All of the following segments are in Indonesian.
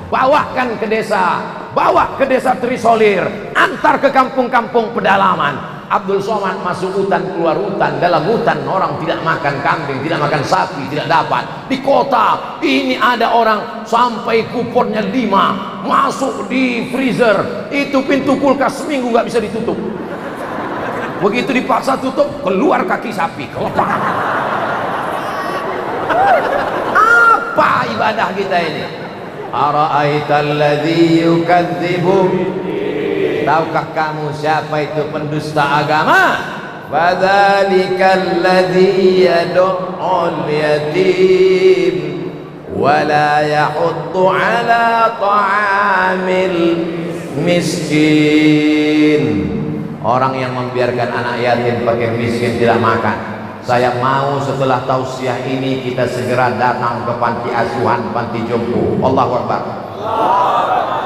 bawakan ke desa, bawa ke desa Trisolir, antar ke kampung-kampung pedalaman. Abdul Somad masuk hutan, keluar hutan. Dalam hutan orang tidak makan kambing, tidak makan sapi, tidak dapat. Di kota ini ada orang sampai kuponnya 5, masuk di freezer, itu pintu kulkas seminggu nggak bisa ditutup. Begitu dipaksa tutup, keluar kaki sapi, kelepar. Apa ibadah kita ini? Ara'aital ladzi yukadzibu, tahukah kamu siapa itu pendusta agama? Fadzalikal ladzi yad'ul yatim wa la yahuddu ala ta'amil miskin. Orang yang membiarkan anak yatim pakai miskin tidak makan. Saya mau setelah tausiah ini kita segera datang ke panti asuhan, panti jompo. Allahu Akbar.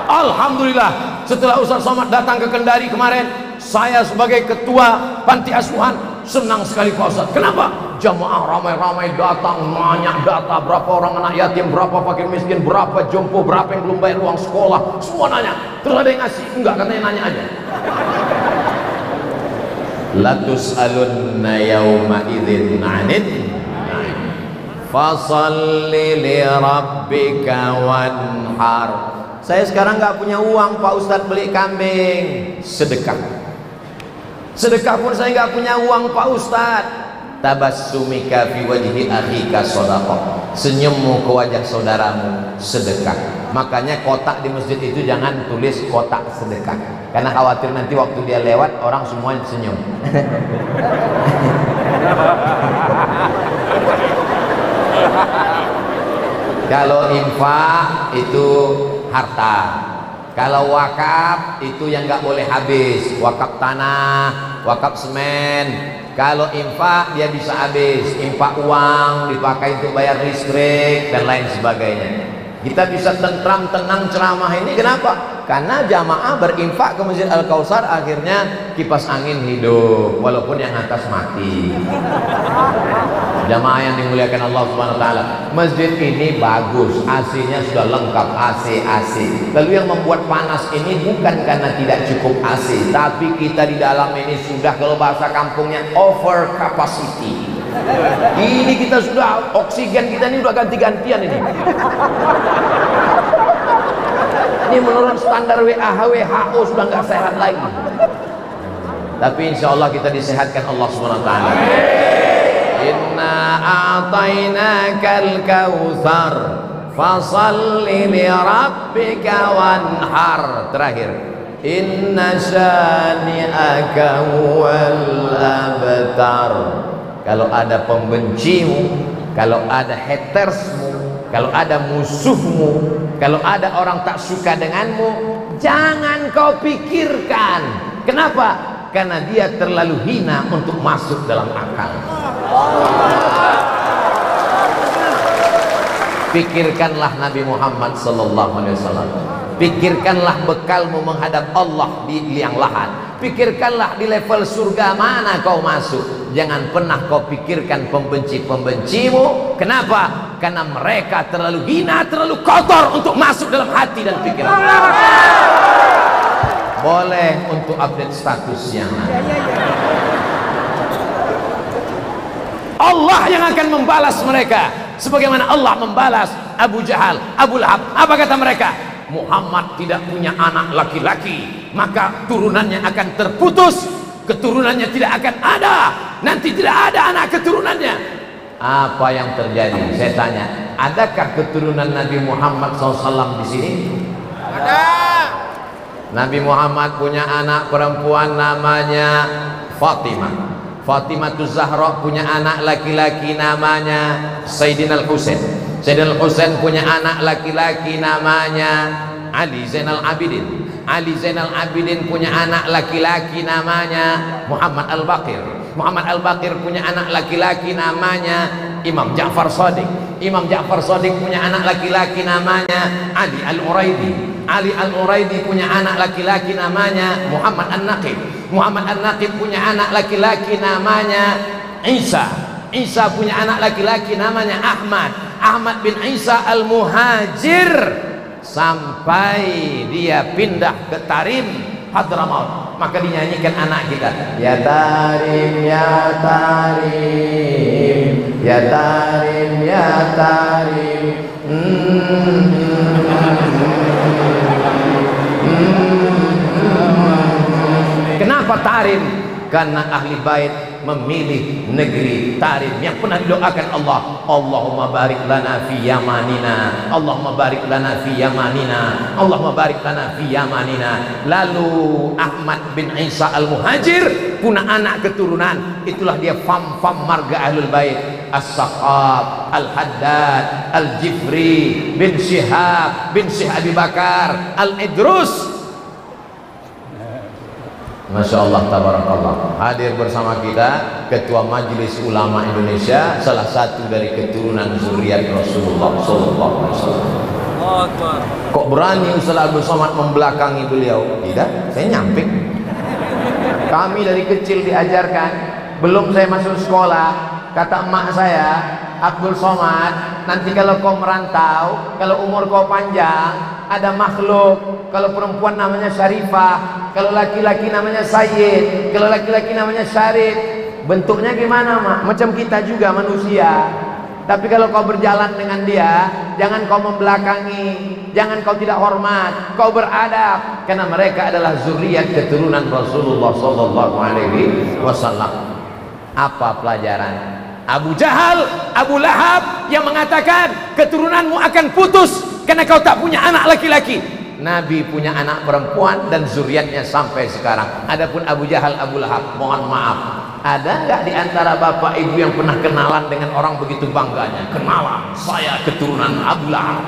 Alhamdulillah, setelah Ustaz Somad datang ke Kendari kemarin, saya sebagai ketua panti asuhan senang sekali Pak Ustaz. Kenapa? Jamaah ramai-ramai datang, banyak data berapa orang anak yatim, berapa fakir miskin, berapa jompo, berapa yang belum bayar uang sekolah, semua nanya. Terus ada yang ngasih? Enggak, katanya nanya aja. Latus'alunna yawma idzin 'anil fasalli li rabbika wanhar. Saya sekarang nggak punya uang Pak Ustadz beli kambing, sedekah. Sedekah pun saya nggak punya uang Pak Ustadz. Tabassumika fi wajhi akhika shadaqah. Senyummu ke wajah saudaramu sedekah. Makanya kotak di masjid itu jangan tulis kotak sedekah, karena khawatir nanti waktu dia lewat orang semua senyum. Kalau infak itu harta, kalau wakaf itu yang nggak boleh habis, wakaf tanah, wakaf semen. Kalau infak dia bisa habis, infak uang dipakai untuk bayar listrik dan lain sebagainya. Kita bisa tentram, tenang ceramah ini kenapa? Karena jamaah berinfak ke Masjid Al-Kautsar, akhirnya kipas angin hidup walaupun yang atas mati. Jamaah yang dimuliakan Allah Subhanahu wa taala, masjid ini bagus, AC-nya sudah lengkap, AC. Lalu yang membuat panas ini bukan karena tidak cukup AC, tapi kita di dalam ini sudah, kalau bahasa kampungnya, over capacity. Ini kita sudah, oksigen kita ini udah ganti-gantian ini. Ini menurut standar WHO sudah nggak sehat lagi. Tapi insya Allah kita disehatkan Allah Subhanahu wa taala. Inna a'tainakal kautsar fasalli li rabbika wanhar. Terakhir, inna syani'aka huwal abtar. Kalau ada pembencimu, kalau ada hatersmu, kalau ada musuhmu, kalau ada orang tak suka denganmu, jangan kau pikirkan. Kenapa? Karena dia terlalu hina untuk masuk dalam akal. Pikirkanlah Nabi Muhammad SAW. Pikirkanlah bekalmu menghadap Allah di liang lahat. Pikirkanlah di level surga mana kau masuk. Jangan pernah kau pikirkan pembenci-pembencimu. Kenapa? Karena mereka terlalu hina, terlalu kotor untuk masuk dalam hati dan pikiran. Boleh untuk update statusnya. Allah yang akan membalas mereka sebagaimana Allah membalas Abu Jahal, Abu Lahab. Apa kata mereka? Muhammad tidak punya anak laki-laki, maka turunannya akan terputus, keturunannya tidak akan ada, nanti tidak ada anak keturunannya. Apa yang terjadi? Saya tanya, adakah keturunan Nabi Muhammad SAW di sini? Ada. Nabi Muhammad punya anak perempuan namanya Fatimah. Fatimah Zahra punya anak laki-laki namanya Sayyidina Al-Husain. Sayyidina Al-Husain punya anak laki-laki namanya Ali Zainal Abidin. Ali Zainal Abidin punya anak laki-laki namanya Muhammad Al-Baqir. Muhammad Al-Baqir punya anak laki-laki namanya Imam Ja'far Shadiq. Imam Ja'far Shadiq punya anak laki-laki namanya Ali Al-Uraidi. Ali Al-Uraidi punya anak laki-laki namanya Muhammad An-Naqib. Muhammad An-Naqib punya anak laki-laki namanya Isa. Isa punya anak laki-laki namanya Ahmad. Ahmad bin Isa Al-Muhajir sampai dia pindah ke Tarim Hadramaut, maka dinyanyikan anak kita, ya Tarim ya Tarim ya Tarim ya Tarim. Kenapa Tarim? Karena ahli bait memilih negeri Tarim yang pernah didoakan Allah, Allahumma barik lana fi yamanina, Allahumma barik lana fi yamanina, Allahumma barik lana fi yamanina. Lalu Ahmad bin Isa al-Muhajir punya anak keturunan, itulah dia fam marga ahlul bait, As-Saqaf, Al-Haddad, Al-Jifri bin Syihab bin Syekh Abi Bakar Al-Idrus. Masya Allah, tabarakallah. Hadir bersama kita Ketua Majelis Ulama Indonesia, salah satu dari keturunan zuriat Rasulullah Sallallahu Alaihi Wasallam. Kok berani Ustaz Abdul Somad membelakangi beliau? Tidak, saya nyamping. Kami dari kecil diajarkan, belum saya masuk sekolah, kata emak saya, Abdul Somad, nanti kalau kau merantau, kalau umur kau panjang, ada makhluk. Kalau perempuan namanya Syarifah, kalau laki-laki namanya Sayyid, kalau laki-laki namanya Syarif. Bentuknya gimana, Mak? Macam kita juga manusia. Tapi kalau kau berjalan dengan dia, jangan kau membelakangi, jangan kau tidak hormat, kau beradab, karena mereka adalah zuriat keturunan Rasulullah Sallallahu Alaihi Wasallam. Apa pelajaran? Abu Jahal, Abu Lahab yang mengatakan keturunanmu akan putus karena kau tak punya anak laki-laki. Nabi punya anak perempuan dan zuriatnya sampai sekarang. Adapun Abu Jahal, Abu Lahab, mohon maaf, ada nggak di antara bapak ibu yang pernah kenalan dengan orang begitu bangganya? Kenalan, saya keturunan Abu Lahab.